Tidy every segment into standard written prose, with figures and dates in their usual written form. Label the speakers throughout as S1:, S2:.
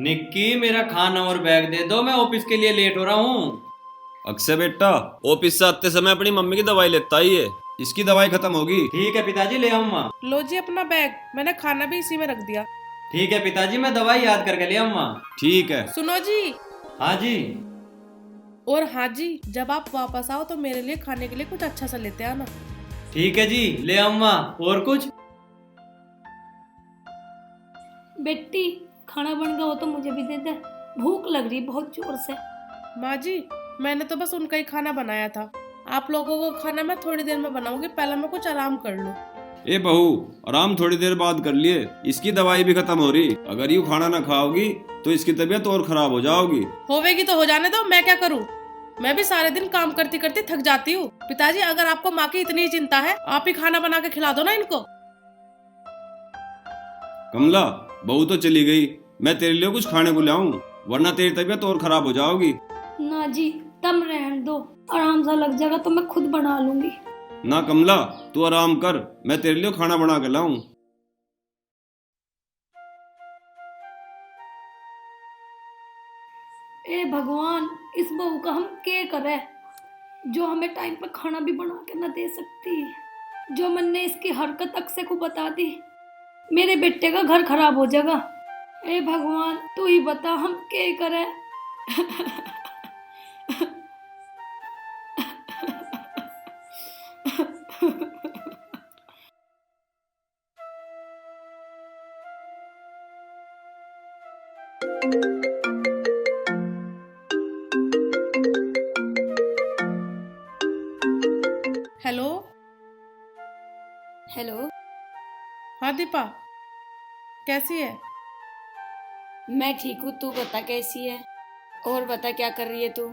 S1: निक्की, मेरा खाना और बैग दे दो, मैं ऑफिस के लिए लेट हो रहा हूँ।
S2: अक्षय बेटा, ऑफिस से आते समय अपनी मम्मी की दवाई लेता ही है। इसकी दवाई खत्म होगी।
S1: ठीक है पिताजी, ले आऊंगा।
S3: लो जी अपना बैग, मैंने खाना भी इसी में रख दिया।
S1: ठीक है पिताजी, मैं दवाई याद करके ले आऊंगा।
S2: ठीक है।
S3: सुनो जी,
S1: हाँ जी।
S3: और हाँ जी, जब आप वापस आओ तो मेरे लिए खाने के लिए कुछ अच्छा सा लेते आना।
S1: ठीक है जी, ले आऊंगा। और कुछ?
S4: बेटी, खाना बन गया हो तो मुझे भी दे दे, भूख लग रही बहुत जोर से।
S3: माँ जी, मैंने तो बस उनका ही खाना बनाया था। आप लोगों को खाना मैं थोड़ी देर में बनाऊंगी, पहले मैं कुछ आराम कर लूं।
S2: ए बहू, आराम थोड़ी देर बाद कर लिए। इसकी दवाई भी खत्म हो रही। अगर यूँ खाना ना खाओगी तो इसकी तबीयत और खराब हो जाओगी।
S3: होवेगी तो हो जाने दो, मैं क्या करूं। मैं भी सारे दिन काम करती करती थक जाती हूँ। पिताजी, अगर आपको माँ की इतनी चिंता है, आप ही खाना बना के खिला दो ना इनको।
S2: कमला, बहू तो चली गई, मैं तेरे लिए कुछ खाने को लाऊं, वरना तेरी तबीयत और खराब हो जाओगी।
S4: ना जी, दम रहने दो, आराम सा लग जाएगा तो मैं खुद बना लूंगी।
S2: ना कमला, तू आराम कर, मैं तेरे लिए खाना बना के लाऊं।
S4: ए भगवान, इस बहू का हम क्या करे जो हमें टाइम पर खाना भी बना के न दे सकती। जो मैंने इसकी हरकत अक्षय को बता दी, मेरे बेटे का घर खराब हो जाएगा। ए भगवान, तू ही बता हम क्या करें।
S3: हेलो।
S4: हेलो।
S3: हाँ दीपा, कैसी है?
S4: मैं ठीक हूँ, तू बता कैसी है, और बता क्या कर रही है तू।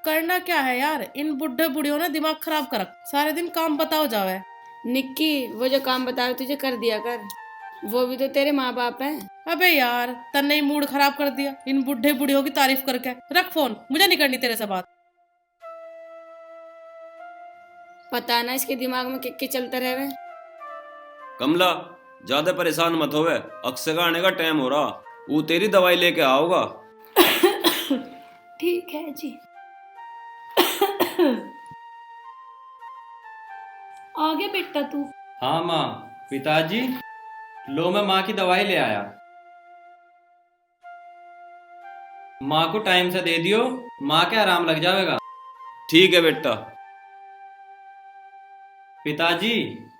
S3: करना क्या है यार, इन बुढ़े बुढ़ियों ने दिमाग खराब कर रखा। सारे दिन काम बताओ जावे।
S4: निक्की, वो जो काम बताया तुझे कर दिया कर, वो भी तो तेरे माँ बाप हैं।
S3: अबे यार, तन्ने ही मूड खराब कर दिया इन बुढ़े बुढ़ियों की तारीफ करके। रख फोन, मुझे नहीं करनी तेरे से बात।
S4: पता ना इसके दिमाग में क्या चलता रहे।
S2: कमला, ज्यादा परेशान मत होवे, अक्षय का आने का टाइम हो रहा। वो तेरी दवाई लेके आओगा।
S4: ठीक है जी। आगे बेटा तू।
S1: हाँ माँ। पिताजी, लो मैं माँ की दवाई ले आया। माँ को टाइम से दे दियो, माँ के आराम लग जाएगा।
S2: ठीक है बेटा।
S1: पिताजी,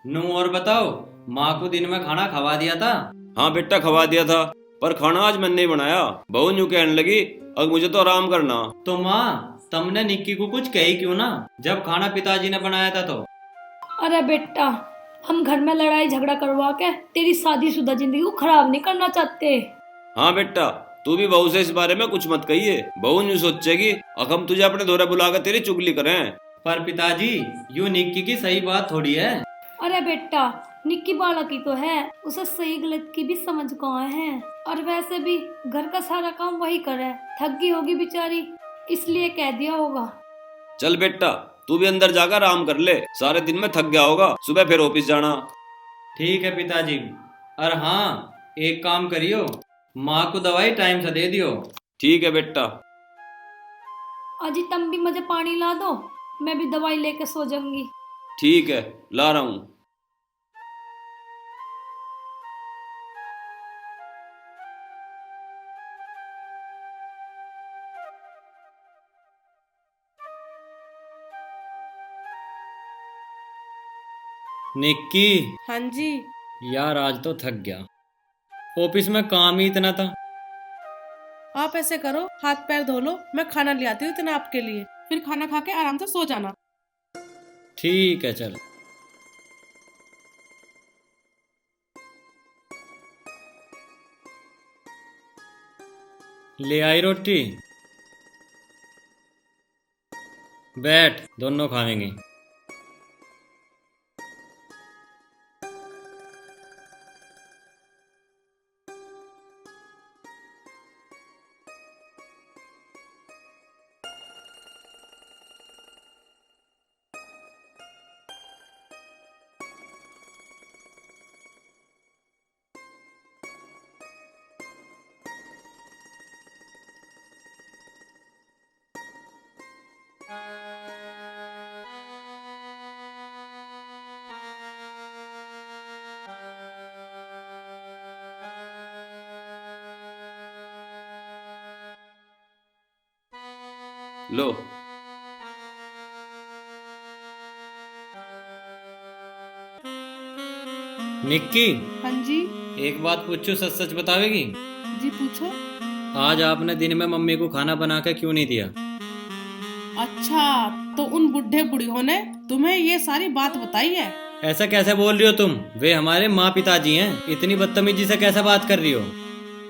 S1: नू और बताओ, माँ को दिन में खाना खवा दिया था?
S2: हाँ बेटा, खवा दिया था, पर खाना आज मैंने नहीं बनाया। बहू यूं कहने लगी अब मुझे तो आराम करना।
S1: तो माँ, तुमने निक्की को कुछ कही क्यों ना, जब खाना पिताजी ने बनाया था तो?
S4: अरे बेटा, हम घर में लड़ाई झगड़ा करवा के तेरी शादीशुदा जिंदगी को खराब नहीं करना चाहते।
S2: हाँ बेटा, तू भी बहू से इस बारे में कुछ मत कहिए। बहू यूं सोचेगी अब हम तुझे अपने दौरे बुलाकर तेरी चुगली करें।
S1: पर पिताजी, यूं निक्की की सही बात थोड़ी है।
S4: अरे बेटा, निक्की बालक ही तो है, उसे सही गलत की भी समझ कहाँ है। और वैसे भी घर का सारा काम वही करे, थक गई होगी बेचारी, इसलिए कह दिया होगा।
S2: चल बेटा, तू भी अंदर जाकर आराम कर ले, सारे दिन में थक गया होगा, सुबह फिर ऑफिस जाना।
S1: ठीक है पिताजी। और हाँ, एक काम करियो, माँ को दवाई टाइम से दे दियो।
S2: ठीक है बेटा।
S4: अजी तुम भी मुझे पानी ला दो, मैं भी दवाई लेके सो जाऊंगी।
S2: ठीक है, ला रहा हूँ।
S1: निक्की,
S3: हाँ जी।
S1: यार आज तो थक गया, ऑफिस में काम ही इतना था।
S3: आप ऐसे करो, हाथ पैर धो लो, मैं खाना ले आती हूँ इतना आपके लिए, फिर खाना खा के आराम से सो जाना।
S1: ठीक है चल। ले आई रोटी, बैठ, दोनों खाएंगे।
S2: लो।
S1: निक्की,
S3: हाँ जी।
S1: एक बात पूछूं, सच सच बतावेगी?
S3: जी पूछो।
S1: आज आपने दिन में मम्मी को खाना बना के क्यों नहीं दिया?
S3: अच्छा, तो उन बुढ़े बुढ़ियों ने तुम्हें ये सारी बात बताई है?
S1: ऐसा कैसे बोल रही हो तुम? वे हमारे माँ पिताजी हैं, इतनी बदतमीजी से कैसे बात कर रही हो?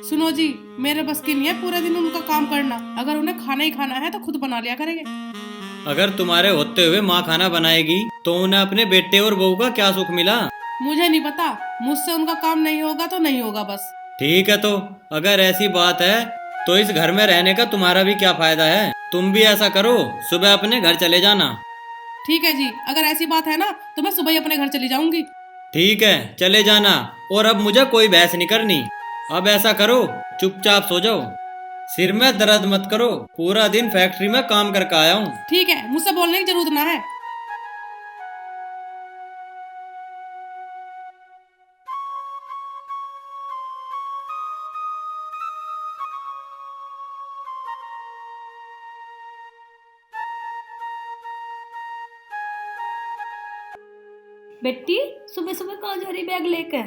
S3: सुनो जी, मेरे बस की नहीं है पूरे दिन उनका काम करना। अगर उन्हें खाना ही खाना है तो खुद बना लिया करेंगे।
S1: अगर तुम्हारे होते हुए माँ खाना बनाएगी तो उन्हें अपने बेटे और बहू का क्या सुख मिला?
S3: मुझे नहीं पता, मुझसे उनका काम नहीं होगा तो नहीं होगा बस।
S1: ठीक है, तो अगर ऐसी बात है तो इस घर में रहने का तुम्हारा भी क्या फायदा है? तुम भी ऐसा करो, सुबह अपने घर चले जाना।
S3: ठीक है जी, अगर ऐसी बात है ना तो मैं सुबह ही अपने घर चली जाऊंगी।
S1: ठीक है, चले जाना। और अब मुझे कोई बहस नहीं करनी। अब ऐसा करो, चुपचाप सो जाओ, सिर में दर्द मत करो। पूरा दिन फैक्ट्री में काम करके आया हूँ।
S3: ठीक है, मुझसे बोलने की जरूरत ना है।
S4: बेटी, सुबह सुबह कहाँ जा रही बैग लेकर?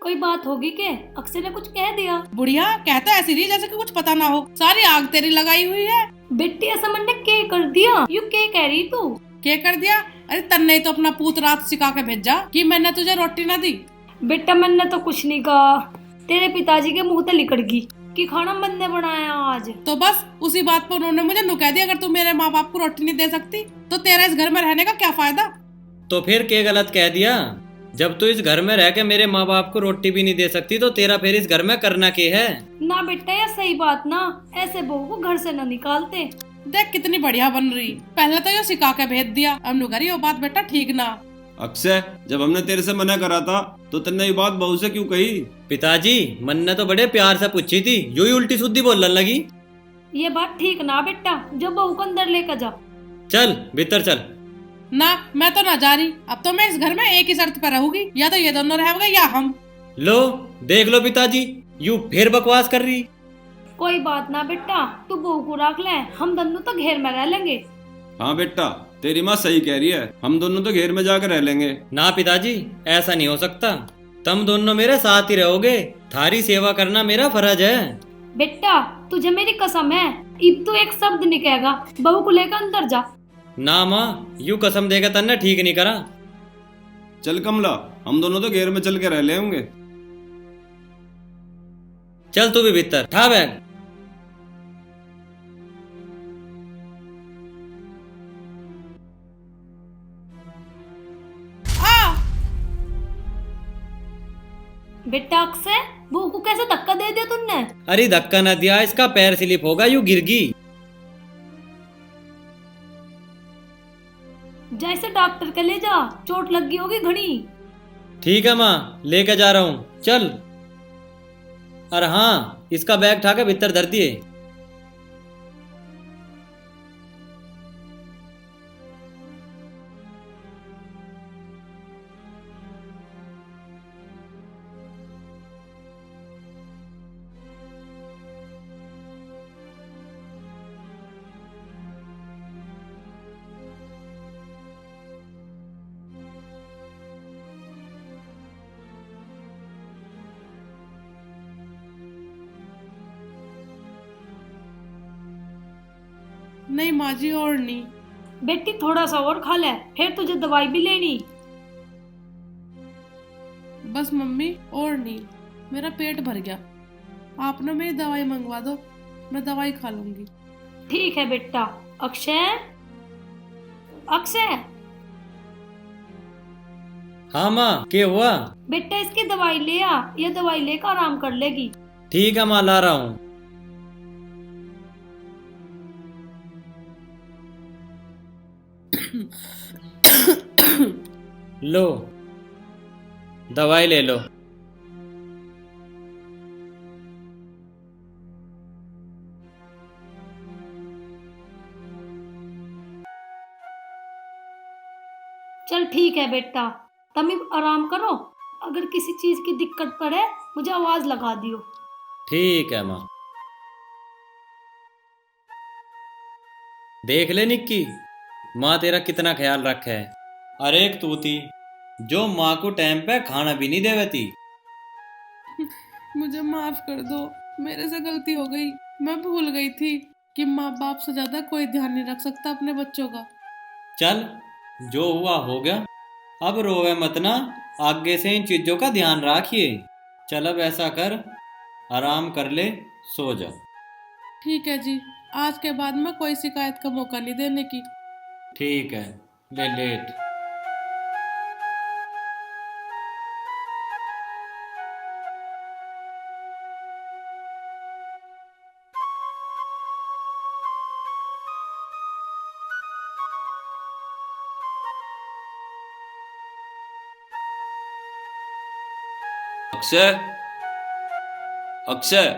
S4: कोई बात होगी के? अक्षय ने कुछ कह दिया?
S3: बुढ़िया कहता ऐसी रही जैसे कि कुछ पता ना हो। सारी आग तेरी लगाई हुई है।
S4: बेटी, ऐसा मैंने क्या कर दिया? यू क्या कह रही तू?
S3: क्या कर दिया? अरे तन्ने तो अपना पूत रात सिखा के भेजा कि मैंने तुझे रोटी ना दी।
S4: बेटा, मैंने तो कुछ नहीं कहा। तेरे पिताजी के मुंह से लिकड़ गई कि खाना मैंने बनाया आज।
S3: तो बस उसी बात पर उन्होंने मुझे नु कह दिया, अगर तू मेरे माँ बाप को रोटी नहीं दे सकती तो तेरा इस घर में रहने का क्या फायदा।
S1: तो फिर क्या गलत कह दिया? जब तू इस घर में रह के मेरे माँ बाप को रोटी भी नहीं दे सकती तो तेरा फिर इस घर में करना क्या है?
S4: ना बेटा, ये सही बात ना। ऐसे बहू को घर से ना निकालते।
S3: देख कितनी बढ़िया बन रही। पहले तो ये सिखा के भेज दिया, अब नु करी वो बात बेटा ठीक ना।
S2: अक्षय, जब हमने तेरे से मना करा था तो तेने ये बात बहू से क्यों कही?
S1: पिताजी, मन ने तो बड़े प्यार से पूछी थी, यूं ही उल्टी सुद्दी बोलने लगी।
S4: ये बात ठीक ना बेटा, जो बहू को अंदर लेकर जा।
S1: चल भीतर चल।
S3: ना, मैं तो ना जा रही। अब तो मैं इस घर में एक ही शर्त पर रहूंगी, या तो ये दोनों रहेंगे या हम।
S1: लो देख लो पिताजी, यूं फिर बकवास कर रही।
S4: कोई बात ना बेटा, तू बहू को रख ले, हम दोनों तो घेर में रह लेंगे।
S2: हाँ बेटा, तेरी माँ सही कह रही है, हम दोनों तो घेर में जाकर रह लेंगे।
S1: ना पिताजी, ऐसा नहीं हो सकता। तुम दोनों मेरे साथ ही रहोगे, थारी सेवा करना मेरा फर्ज है।
S4: बेटा, तुझे मेरी कसम है, इब तो एक शब्द नहीं कहेगा। बहू को लेकर अंदर जा।
S1: ना माँ, यूं कसम देगा तन्ने ठीक नहीं करा।
S2: चल कमला, हम दोनों तो घेर में चल के रह लेंगे।
S1: चल तू भी भीतर ठा बैग।
S4: बेटा अक्षय, बहू को कैसे धक्का दे दिया तुमने?
S1: अरे धक्का न दिया, इसका पैर स्लिप होगा, यूं गिर गई।
S4: जैसे डॉक्टर के ले जा, चोट लग गई होगी घनी।
S1: ठीक है माँ, लेके जा रहा हूँ, चल। अरे हाँ, इसका बैग उठा के भीतर धर दिए।
S3: नहीं माँ जी, और नहीं।
S4: बेटी, थोड़ा सा और खा ले, फिर तुझे दवाई भी लेनी।
S3: बस मम्मी, और नहीं, मेरा पेट भर गया। आप ना मेरी दवाई मंगवा दो, मैं दवाई खा लूंगी।
S4: ठीक है बेटा। अक्षय, अक्षय,
S1: हाँ माँ, क्या हुआ?
S4: बेटा इसकी दवाई ले आ, ये दवाई लेकर आराम कर लेगी।
S1: ठीक है माँ, ला रहा हूँ। लो, दवाई ले लो।
S4: चल ठीक है बेटा, तुम भी आराम करो। अगर किसी चीज की दिक्कत पड़े मुझे आवाज लगा दियो।
S1: ठीक है माँ। देख ले निक्की, माँ तेरा कितना ख्याल रखे है। अरे एक तू थी जो माँ को टाइम पे खाना भी नहीं देवे थी।
S3: मुझे माफ कर दो, मेरे से गलती हो गई। मैं भूल गई थी कि माँ बाप से ज्यादा कोई ध्यान नहीं रख सकता अपने बच्चों का।
S1: चल जो हुआ हो गया, अब रोवे मत ना, आगे से इन चीजों का ध्यान रखिए। चल अब ऐसा कर, आराम कर ले, सो जा।
S3: ठीक है जी, आज के बाद मैं कोई शिकायत का मौका नहीं देने की।
S1: ठीक है, ले लेट।
S2: अक्षय, अक्षय,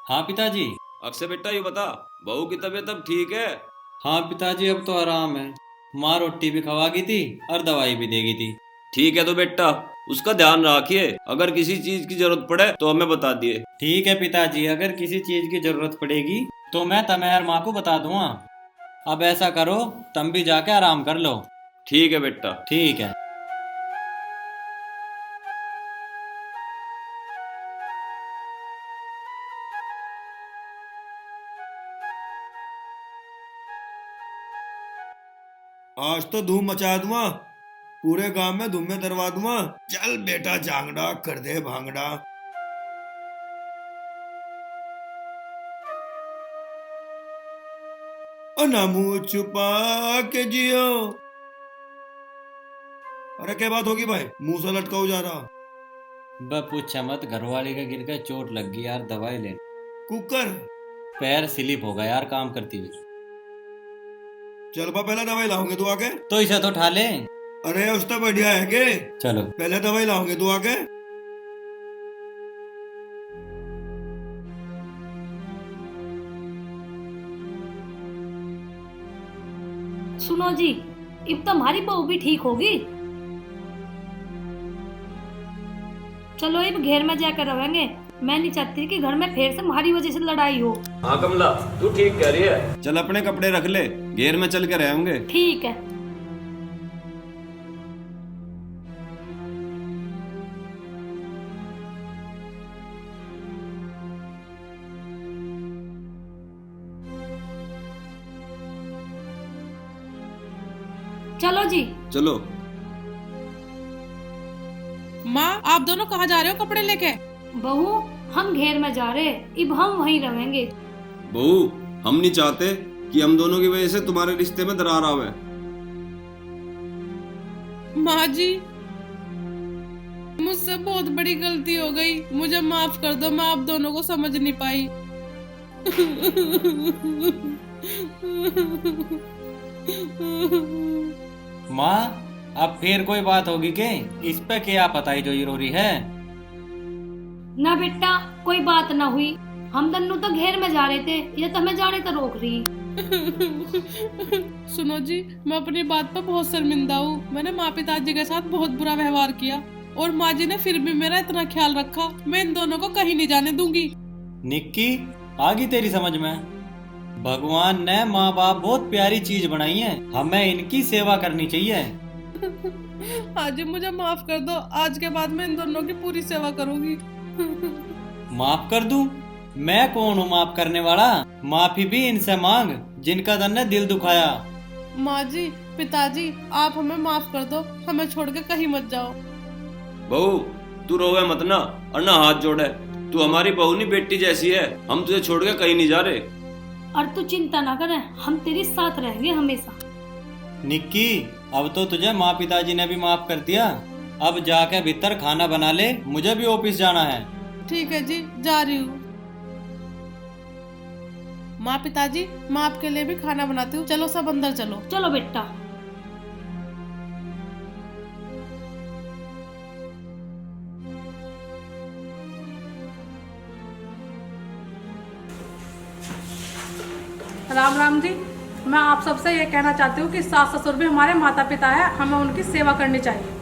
S1: हाँ पिताजी।
S2: अक्षय बेटा ये बता, बहू की तबीयत अब ठीक है?
S1: हाँ पिताजी, अब तो आराम है। माँ रोटी भी खवागी थी और दवाई भी देगी थी।
S2: ठीक है तो बेटा उसका ध्यान रखिए, अगर किसी चीज की जरूरत पड़े तो हमें बता दिए।
S1: ठीक है पिताजी, अगर किसी चीज की जरूरत पड़ेगी तो मैं तमेहर माँ को बता दूंगा। अब ऐसा करो, तुम भी जाके आराम कर लो।
S2: ठीक है बेटा।
S1: ठीक है।
S5: आज तो धूम मचा दूंगा, पूरे गांव में धूम में दरवा दूंगा। चल बेटा जांगड़ा कर दे भांगड़ा। ना मुंह छुपा के जियो। अरे क्या बात होगी भाई, मुंह से लटका हो जा रहा।
S1: बस पूछा मत, घरवाली का गिर कर चोट लग गई यार, दवाई ले।
S5: कुकर
S1: पैर स्लिप हो गया यार काम करती हुई।
S5: चल बा, पहले दवाई लाओगे तू आके।
S1: तो इसे तो उठा ले।
S5: अरे उसका बढ़िया है के,
S1: चलो।
S5: पहले दवाई लाओगे तू आके।
S4: सुनो जी, अब तो हमारी बहू भी ठीक होगी। चलो अब घेर में जाकर रहेंगे। मैं नहीं चाहती कि घर में फिर से हमारी वजह से लड़ाई हो।
S2: हाँ कमला तू ठीक कह रही है, चल अपने कपड़े रख ले, घेर में चल के रहेंगे।
S4: ठीक है। चलो जी।
S2: चलो।
S3: माँ आप दोनों कहाँ जा रहे हो कपड़े लेके?
S4: बहू हम घेर में जा रहे, अब हम वहीं रहेंगे।
S2: बहू हम नहीं चाहते कि हम दोनों की वजह से तुम्हारे रिश्ते में दरार आवे।
S3: माँ जी मुझसे बहुत बड़ी गलती हो गई, मुझे माफ कर दो, मैं आप दोनों को समझ नहीं पाई।
S1: माँ अब फिर कोई बात होगी के? इस पे क्या पता ही जो ये रो रही है।
S4: ना बेटा कोई बात ना हुई, हम दोनों तो घेर में जा रहे थे, ये तो हमें जाने तो रोक रही।
S3: सुनो जी, मैं अपनी बात पर बहुत शर्मिंदा हूँ। मैंने माँ पिताजी के साथ बहुत बुरा व्यवहार किया और माँ जी ने फिर भी मेरा इतना ख्याल रखा। मैं इन दोनों को कहीं नहीं जाने दूंगी।
S1: निक्की आ गई तेरी समझ में? भगवान ने माँ बाप बहुत प्यारी चीज बनाई है, हमें इनकी सेवा करनी चाहिए।
S3: हाँ जी मुझे माफ कर दो, आज के बाद मैं इन दोनों की पूरी सेवा करूंगी।
S1: माफ कर दूं? मैं कौन हूँ माफ करने वाला? माफी भी इनसे मांग जिनका तन्ने दिल दुखाया।
S3: माँ जी पिताजी आप हमें माफ कर दो, हमें छोड़ के कहीं मत जाओ।
S2: बहू तू रोवे मत ना और ना हाथ जोड़े, तू हमारी बहू नहीं बेटी जैसी है, हम तुझे छोड़ के कहीं नहीं जा रहे।
S4: और तू चिंता ना कर, हम तेरे साथ रहेंगे हमेशा।
S1: निक्की अब तो तुझे माँ पिताजी ने भी माफ कर दिया, अब जाके भीतर खाना बना ले, मुझे भी ऑफिस जाना है।
S3: ठीक है जी जा रही हूँ। माँ पिताजी मैं आपके लिए भी खाना बनाती हूँ, चलो सब अंदर चलो।
S4: चलो बेटा।
S3: राम राम जी, मैं आप सबसे ये कहना चाहती हूँ कि सास ससुर भी हमारे माता पिता है, हमें उनकी सेवा करनी चाहिए।